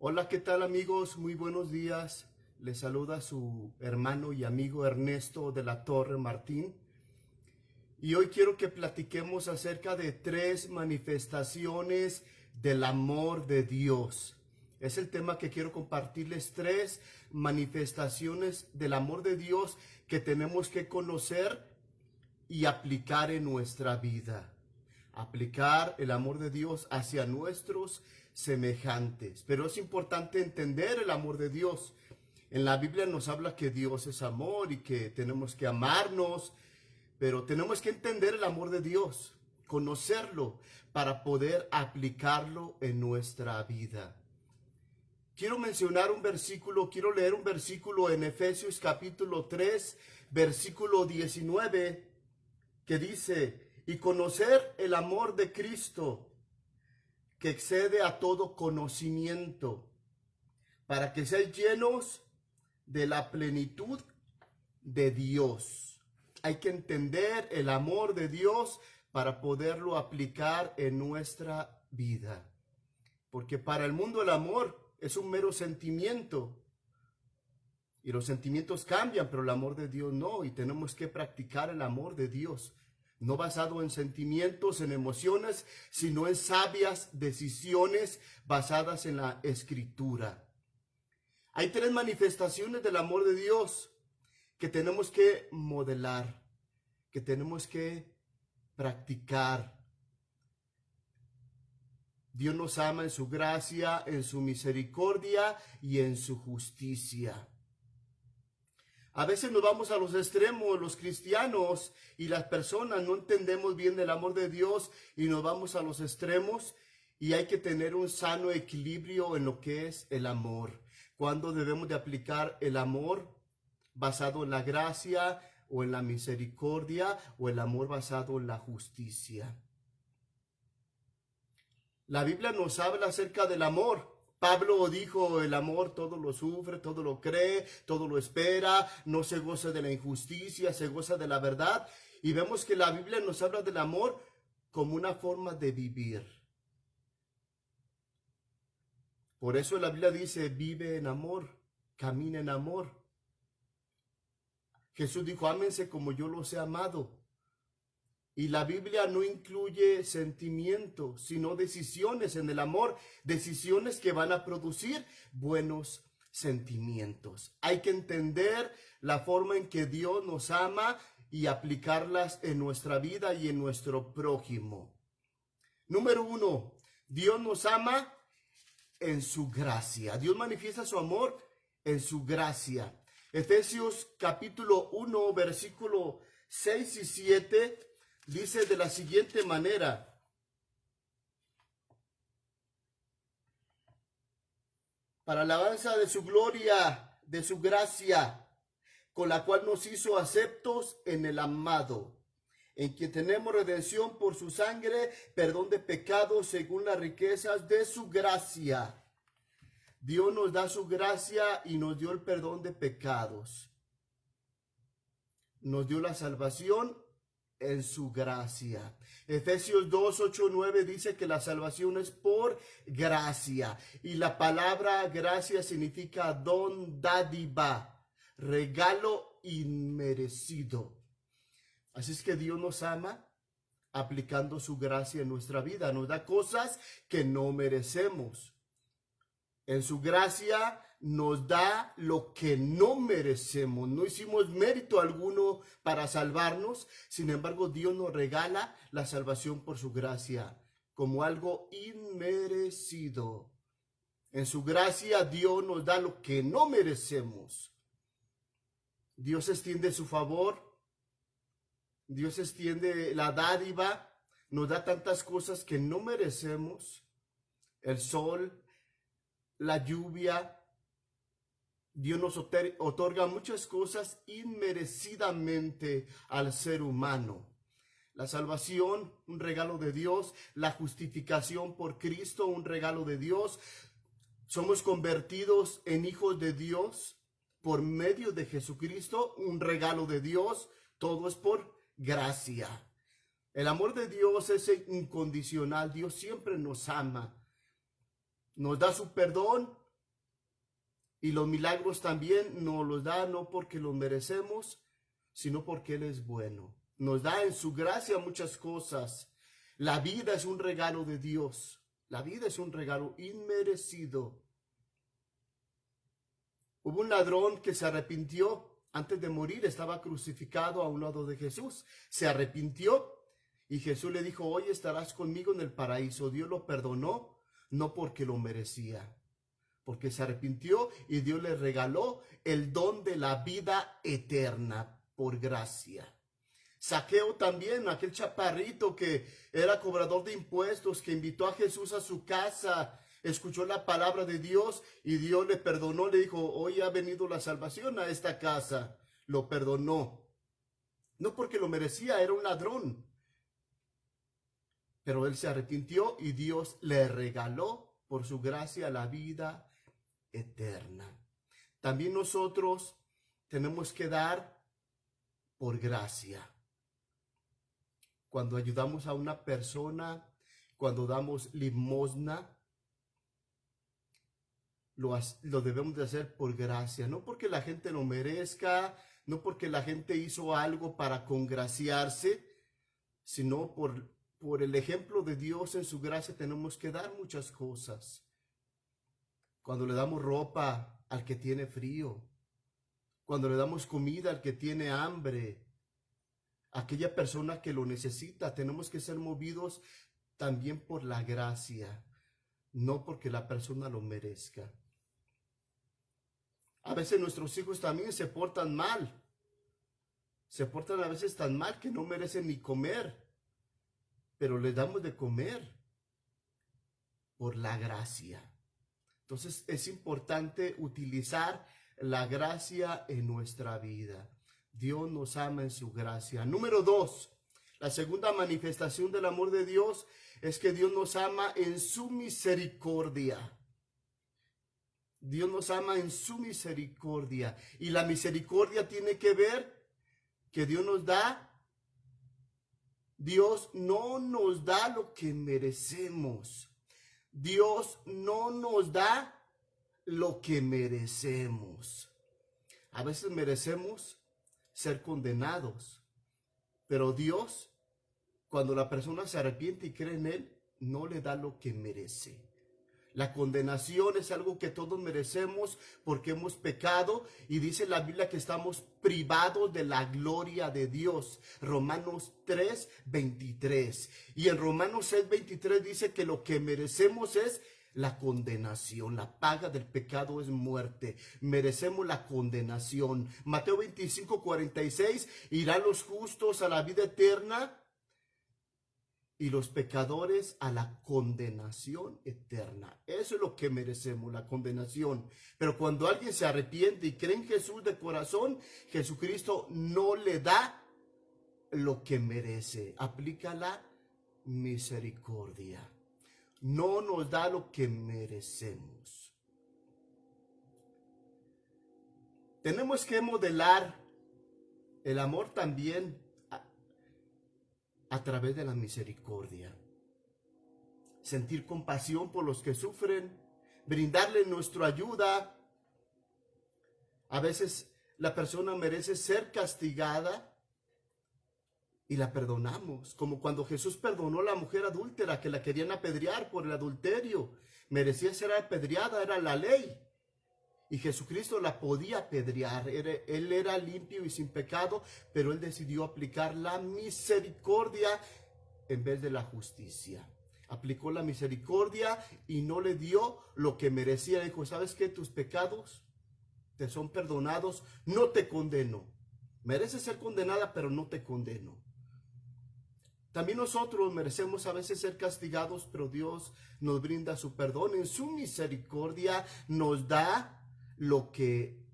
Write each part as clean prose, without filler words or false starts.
Hola, ¿qué tal amigos? Muy buenos días. Les saluda su hermano y amigo Ernesto de la Torre Martín. Y hoy quiero que platiquemos acerca de 3 manifestaciones del amor de Dios. Es el tema que quiero compartirles, 3 manifestaciones del amor de Dios que tenemos que conocer y aplicar en nuestra vida. Aplicar el amor de Dios hacia nuestros semejantes. Pero es importante entender el amor de Dios. En la Biblia nos habla que Dios es amor y que tenemos que amarnos, pero tenemos que entender el amor de Dios, conocerlo para poder aplicarlo en nuestra vida. Quiero mencionar un versículo, quiero leer un versículo en Efesios capítulo 3, versículo 19, que dice: y conocer el amor de Cristo, que excede a todo conocimiento, para que seáis llenos de la plenitud de Dios. Hay que entender el amor de Dios para poderlo aplicar en nuestra vida. Porque para el mundo el amor es un mero sentimiento. Y los sentimientos cambian, pero el amor de Dios no. Y tenemos que practicar el amor de Dios. No basado en sentimientos, en emociones, sino en sabias decisiones basadas en la Escritura. Hay 3 manifestaciones del amor de Dios que tenemos que modelar, que tenemos que practicar. Dios nos ama en su gracia, en su misericordia y en su justicia. A veces nos vamos a los extremos, los cristianos y las personas no entendemos bien el amor de Dios y nos vamos a los extremos, y hay que tener un sano equilibrio en lo que es el amor. Cuando debemos de aplicar el amor basado en la gracia o en la misericordia, o el amor basado en la justicia. La Biblia nos habla acerca del amor. Pablo dijo: el amor todo lo sufre, todo lo cree, todo lo espera, no se goza de la injusticia, se goza de la verdad. Y vemos que la Biblia nos habla del amor como una forma de vivir. Por eso la Biblia dice: vive en amor, camina en amor. Jesús dijo: ámense como yo los he amado. Y la Biblia no incluye sentimientos, sino decisiones en el amor, decisiones que van a producir buenos sentimientos. Hay que entender la forma en que Dios nos ama y aplicarlas en nuestra vida y en nuestro prójimo. Número 1, Dios nos ama en su gracia. Dios manifiesta su amor en su gracia. Efesios capítulo 1, versículo 6 y 7 dice de la siguiente manera: para alabanza de su gloria, de su gracia, con la cual nos hizo aceptos en el amado, en quien tenemos redención por su sangre, perdón de pecados según las riquezas de su gracia. Dios nos da su gracia y nos dio el perdón de pecados. Nos dio la salvación en su gracia. Efesios 2, 8, 9 dice que la salvación es por gracia. Y la palabra gracia significa don, dádiva, regalo inmerecido. Así es que Dios nos ama aplicando su gracia en nuestra vida. Nos da cosas que no merecemos. En su gracia nos da lo que no merecemos. No hicimos mérito alguno para salvarnos. Sin embargo, Dios nos regala la salvación por su gracia como algo inmerecido. En su gracia Dios nos da lo que no merecemos. Dios extiende su favor. Dios extiende la dádiva. Nos da tantas cosas que no merecemos. El sol, la lluvia. Dios nos otorga muchas cosas inmerecidamente al ser humano. La salvación, un regalo de Dios. La justificación por Cristo, un regalo de Dios. Somos convertidos en hijos de Dios por medio de Jesucristo, un regalo de Dios. Todo es por gracia. El amor de Dios es incondicional. Dios siempre nos ama. Nos da su perdón Y los milagros también nos los da no porque los merecemos, sino porque Él es bueno. Nos da en su gracia muchas cosas. La vida es un regalo de Dios. La vida es un regalo inmerecido. Hubo un ladrón que se arrepintió antes de morir, estaba crucificado a un lado de Jesús. Se arrepintió y Jesús le dijo, hoy estarás conmigo en el paraíso. Dios lo perdonó, no porque lo merecía, porque se arrepintió y Dios le regaló el don de la vida eterna por gracia. Zaqueo también, aquel chaparrito que era cobrador de impuestos, que invitó a Jesús a su casa, escuchó la palabra de Dios y Dios le perdonó, le dijo, hoy ha venido la salvación a esta casa. Lo perdonó. No porque lo merecía, era un ladrón. Pero él se arrepintió y Dios le regaló por su gracia la vida eterna. También nosotros tenemos que dar por gracia. Cuando ayudamos a una persona, cuando damos limosna, lo debemos de hacer por gracia, no porque la gente lo merezca, no porque la gente hizo algo para congraciarse, sino por el ejemplo de Dios en su gracia tenemos que dar muchas cosas. Cuando le damos ropa al que tiene frío, cuando le damos comida al que tiene hambre, aquella persona que lo necesita, tenemos que ser movidos también por la gracia, no porque la persona lo merezca. A veces nuestros hijos también se portan mal. Se portan a veces tan mal que no merecen ni comer. Pero les damos de comer por la gracia. Entonces es importante utilizar la gracia en nuestra vida. Dios nos ama en su gracia. Número 2, la segunda manifestación del amor de Dios es que Dios nos ama en su misericordia. Dios nos ama en su misericordia. Y la misericordia tiene que ver que Dios no nos da lo que merecemos. Dios no nos da lo que merecemos. A veces merecemos ser condenados, pero Dios, cuando la persona se arrepiente y cree en Él, no le da lo que merece. La condenación es algo que todos merecemos porque hemos pecado y dice la Biblia que estamos privados de la gloria de Dios. Romanos 3:23. Y en Romanos 6:23 dice que lo que merecemos es la condenación. La paga del pecado es muerte. Merecemos la condenación. Mateo 25:46. Irán los justos a la vida eterna y los pecadores a la condenación eterna. Eso es lo que merecemos, la condenación. Pero cuando alguien se arrepiente y cree en Jesús de corazón, Jesucristo no le da lo que merece. Aplica la misericordia. No nos da lo que merecemos. Tenemos que modelar el amor también a través de la misericordia. Sentir compasión por los que sufren, brindarle nuestra ayuda. A veces la persona merece ser castigada y la perdonamos, como cuando Jesús perdonó a la mujer adúltera que la querían apedrear por el adulterio. Merecía ser apedreada, era la ley. Y Jesucristo la podía apedrear. Él era limpio y sin pecado, pero Él decidió aplicar la misericordia en vez de la justicia. Aplicó la misericordia y no le dio lo que merecía. Dijo, ¿sabes qué? Tus pecados te son perdonados, no te condeno. Mereces ser condenada, pero no te condeno. También nosotros merecemos a veces ser castigados, pero Dios nos brinda su perdón. En su misericordia nos da lo que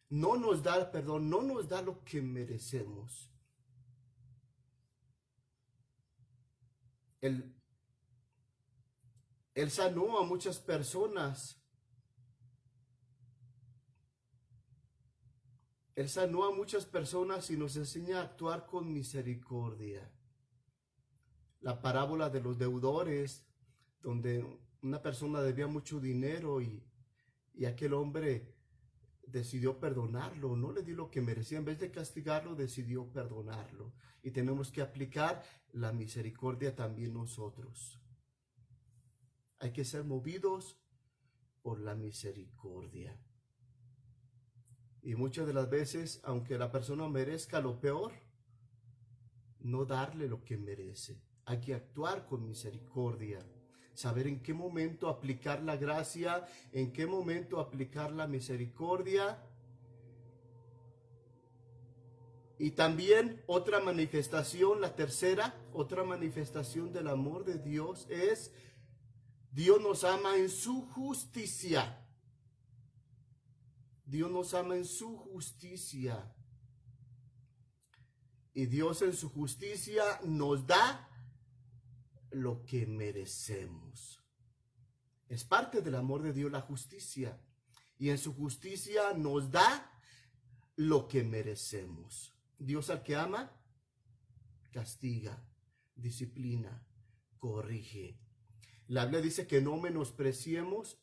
no nos da, perdón, no nos da lo que merecemos. Él sanó a muchas personas. Él sanó a muchas personas y nos enseña a actuar con misericordia. La parábola de los deudores, donde una persona debía mucho dinero y aquel hombre decidió perdonarlo, no le dio lo que merecía, en vez de castigarlo, decidió perdonarlo. Y tenemos que aplicar la misericordia también nosotros. Hay que ser movidos por la misericordia. Y muchas de las veces, aunque la persona merezca lo peor, no darle lo que merece. Hay que actuar con misericordia. Saber en qué momento aplicar la gracia, en qué momento aplicar la misericordia. Y también otra manifestación, la tercera, otra manifestación del amor de Dios es: Dios nos ama en su justicia. Dios nos ama en su justicia. Y Dios en su justicia nos da lo que merecemos. Es parte del amor de Dios la justicia. Y en su justicia nos da lo que merecemos. Dios al que ama, castiga, disciplina, corrige. La Biblia dice que no menospreciemos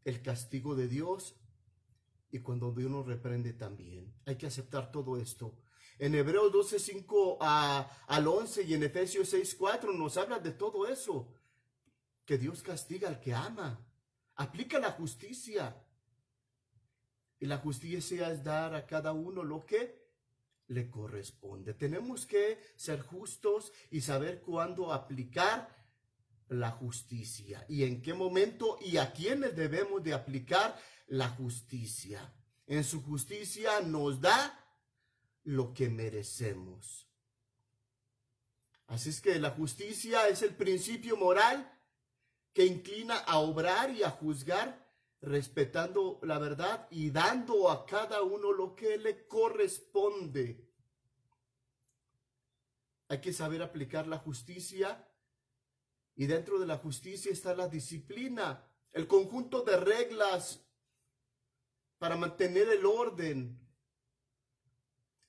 el castigo de Dios, y cuando Dios nos reprende también. Hay que aceptar todo esto. En Hebreos 12:5 al 11 y en Efesios 6:4 nos habla de todo eso. Que Dios castiga al que ama. Aplica la justicia. Y la justicia es dar a cada uno lo que le corresponde. Tenemos que ser justos y saber cuándo aplicar la justicia y en qué momento y a quiénes debemos de aplicar la justicia. En su justicia nos da lo que merecemos. Así es que la justicia es el principio moral que inclina a obrar y a juzgar respetando la verdad y dando a cada uno lo que le corresponde. Hay que saber aplicar la justicia, y dentro de la justicia está la disciplina, el conjunto de reglas para mantener el orden,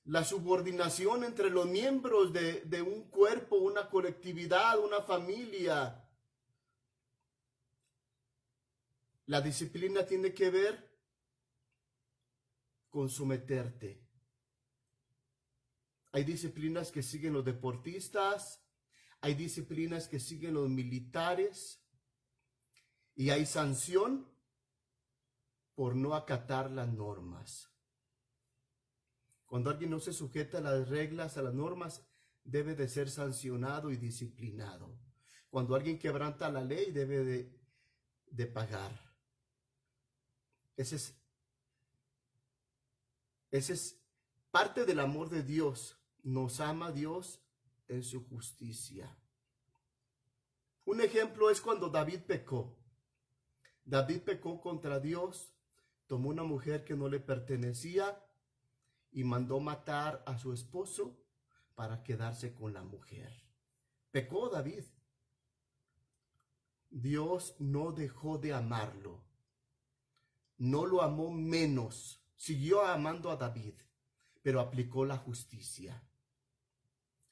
la subordinación entre los miembros de un cuerpo, una colectividad, una familia. La disciplina tiene que ver con someterte. Hay disciplinas que siguen los deportistas, hay disciplinas que siguen los militares, y hay sanción por no acatar las normas. Cuando alguien no se sujeta a las reglas, a las normas, debe de ser sancionado y disciplinado. Cuando alguien quebranta la ley, debe de pagar. Ese es parte del amor de Dios. Nos ama Dios en su justicia. Un ejemplo es cuando David pecó. David pecó contra Dios, tomó una mujer que no le pertenecía y mandó matar a su esposo para quedarse con la mujer. Pecó David. Dios no dejó de amarlo. No lo amó menos. Siguió amando a David, pero aplicó la justicia.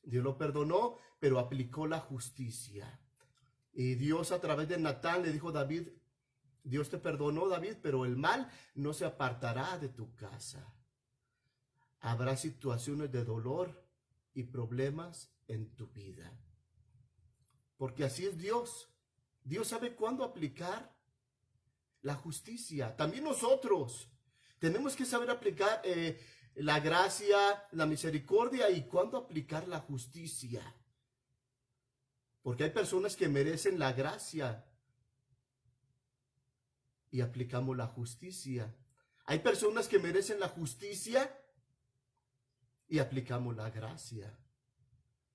Dios lo perdonó, pero aplicó la justicia. Y Dios a través de Natán le dijo a David: Dios te perdonó, David, pero el mal no se apartará de tu casa. Habrá situaciones de dolor y problemas en tu vida. Porque así es Dios. Dios sabe cuándo aplicar la justicia. También nosotros tenemos que saber aplicar la gracia, la misericordia y cuándo aplicar la justicia. Porque hay personas que merecen la gracia y aplicamos la justicia. Hay personas que merecen la justicia y aplicamos la gracia.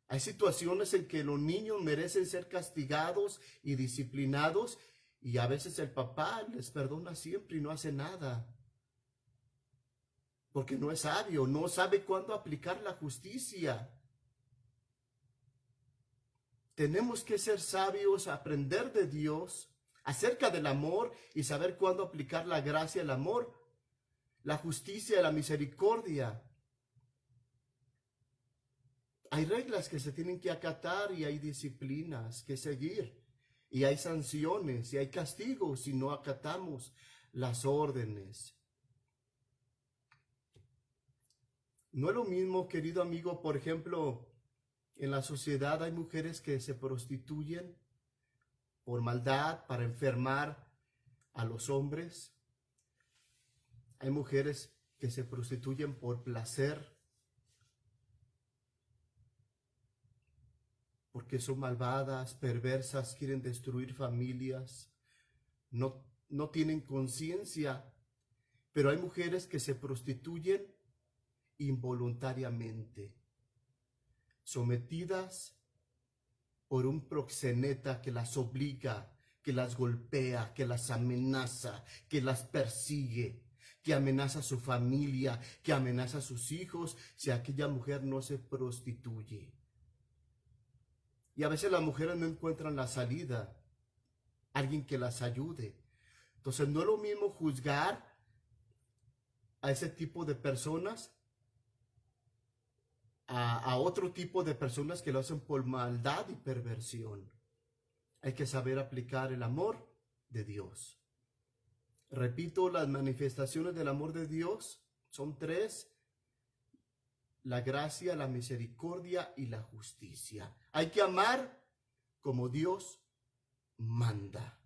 Hay situaciones en que los niños merecen ser castigados y disciplinados, y a veces el papá les perdona siempre y no hace nada. Porque no es sabio, no sabe cuándo aplicar la justicia. Tenemos que ser sabios, aprender de Dios acerca del amor y saber cuándo aplicar la gracia, el amor, la justicia, la misericordia. Hay reglas que se tienen que acatar y hay disciplinas que seguir. Y hay sanciones y hay castigos si no acatamos las órdenes. No es lo mismo, querido amigo, por ejemplo, en la sociedad hay mujeres que se prostituyen por maldad, para enfermar a los hombres. Hay mujeres que se prostituyen por placer, porque son malvadas, perversas, quieren destruir familias, no tienen conciencia. Pero hay mujeres que se prostituyen involuntariamente, sometidas por un proxeneta que las obliga, que las golpea, que las amenaza, que las persigue, que amenaza a su familia, que amenaza a sus hijos si aquella mujer no se prostituye. Y a veces las mujeres no encuentran la salida, alguien que las ayude. Entonces no es lo mismo juzgar a ese tipo de personas a otro tipo de personas que lo hacen por maldad y perversión. Hay que saber aplicar el amor de Dios. Repito, las manifestaciones del amor de Dios son tres: la gracia, la misericordia y la justicia. Hay que amar como Dios manda.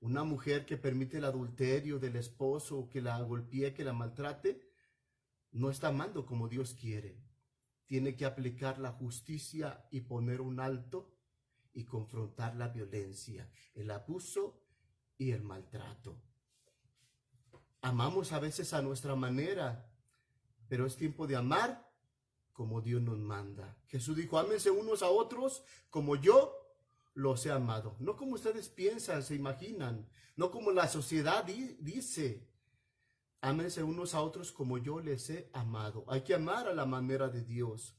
Una mujer que permite el adulterio del esposo, que la golpee, que la maltrate, no está amando como Dios quiere. Tiene que aplicar la justicia y poner un alto y confrontar la violencia, el abuso y el maltrato. Amamos a veces a nuestra manera, pero es tiempo de amar como Dios nos manda. Jesús dijo: ámense unos a otros como yo los he amado. No como ustedes piensan, se imaginan, no como la sociedad dice. Ámense unos a otros como yo les he amado. Hay que amar a la manera de Dios.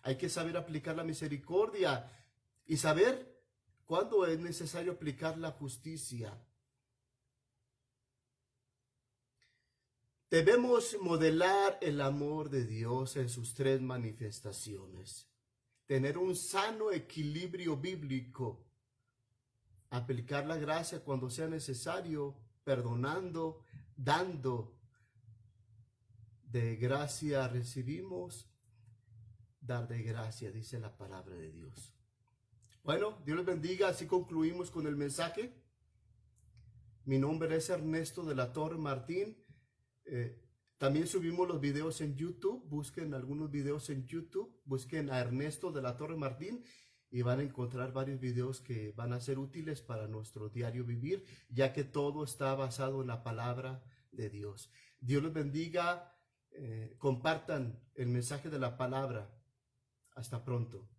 Hay que saber aplicar la misericordia y saber cuándo es necesario aplicar la justicia. Debemos modelar el amor de Dios en sus tres manifestaciones. Tener un sano equilibrio bíblico. Aplicar la gracia cuando sea necesario, perdonando, dando. De gracia recibimos, dar de gracia, dice la palabra de Dios. Bueno, Dios les bendiga. Así concluimos con el mensaje. Mi nombre es Ernesto de la Torre Martín. También subimos los videos en YouTube. Busquen algunos videos en YouTube. Busquen a Ernesto de la Torre Martín y van a encontrar varios videos que van a ser útiles para nuestro diario vivir, ya que todo está basado en la palabra de Dios. Dios les bendiga. Compartan el mensaje de la palabra. Hasta pronto.